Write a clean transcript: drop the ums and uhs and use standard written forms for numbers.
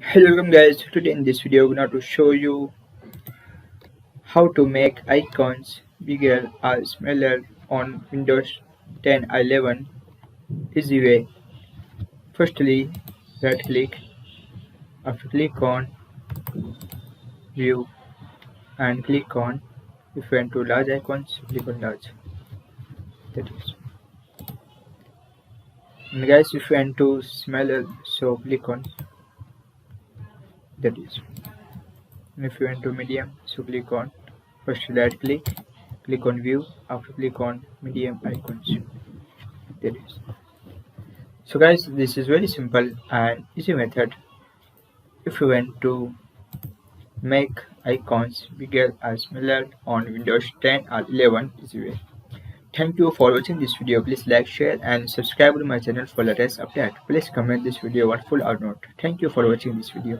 Hello welcome guys, today in this video I'm going to show you how to make icons bigger or smaller on Windows 10 or 11 easy way. Firstly, right click, after click on view and click on if you want to large icons, click on large. That is. And guys if you want to smaller so click on that is. And if you want to medium so click on first right click on view, after click on medium icons. That is. So guys, this is very simple and easy method if you want to make icons bigger or smaller on Windows 10 or 11 easy way. Thank you for watching this video. Please like, share and subscribe to my channel for latest update. Please comment this video worthwhile or not. Thank you for watching this video.